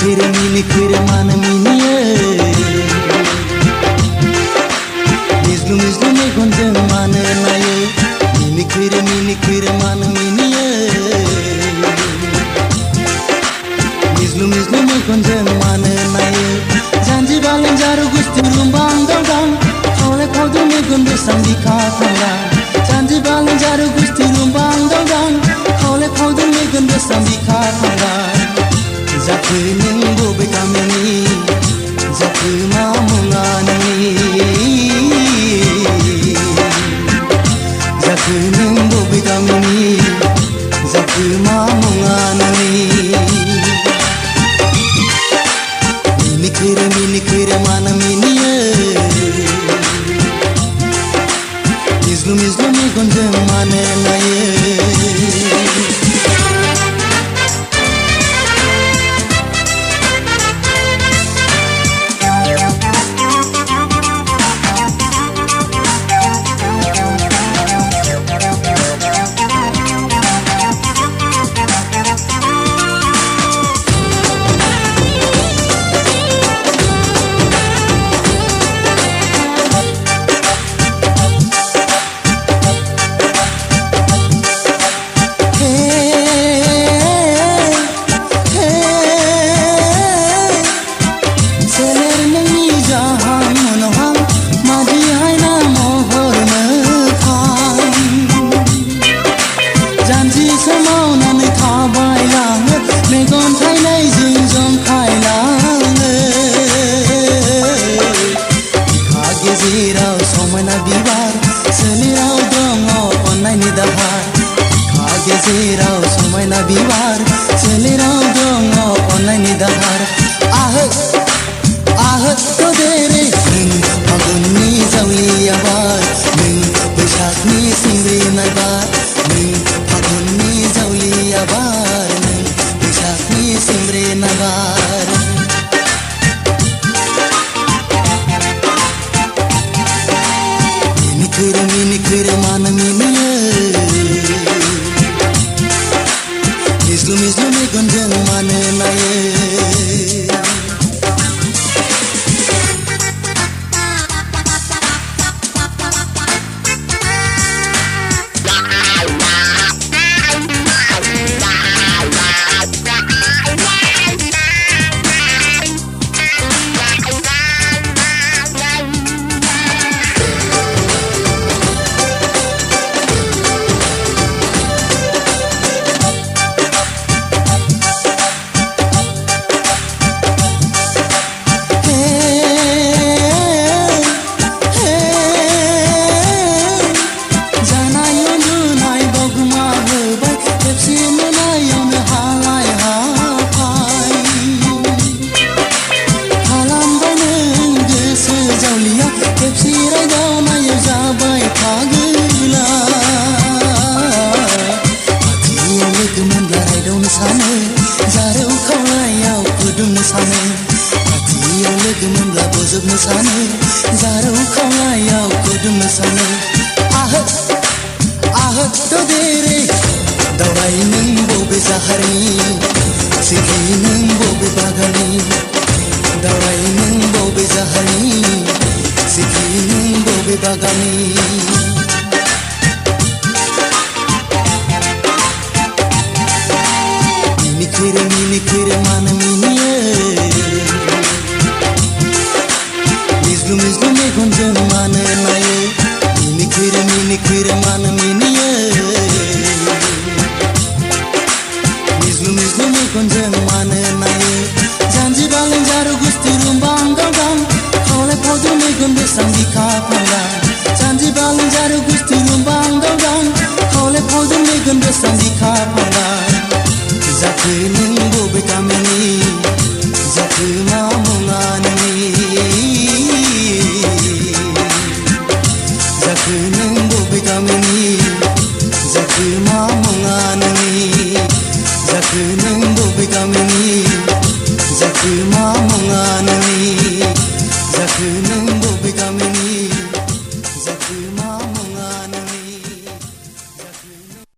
Minikir mana minie Mislu me gonjang mana naye Minikir mana minie Mislu me gonjang mana naye Janji balang jaru gusti lumbang dang Khole khodu me gonde sambi kha thanga Janji balang jaru gusti lumbang dang Khole khodu me gonde sambi kha thanga Jaku nengbo bekamani, jaku mamungani, jaku nengbo bekamani, jaku mamungani. Minikir mana minie, mislu me gonjang mana naye. Gezirau somai na biwar selirau dongo online ni dahar ah to dere ning aguni zawli abar ning bishak ni simri na bar ning aguni zawli abar ning bishak ni simri na bar minikir mana minie Mislu me gonjang mana naye Zaru khawayau kudum sane ah to dere dawai ning bobe zahari sikhi ning bobe bagani dawai ning bobe zahari sikhi ning bobe bagani minikir mana minie Mislu me gonjang mana naye minikir mana minie Mislu me gonjang mana naye Janji balang jaru gusti lumbang dang Khole khodu me gonde sambi kha thanga Janji balang मेगन गोसां बिखा फांगा जाखो नों बबे गामिनि जाखो मा मुङा नोंनि जाखो नों बबे गामिनि जाखो मा मुङा नोंनि जाखो नों बबे गामिनि जाखो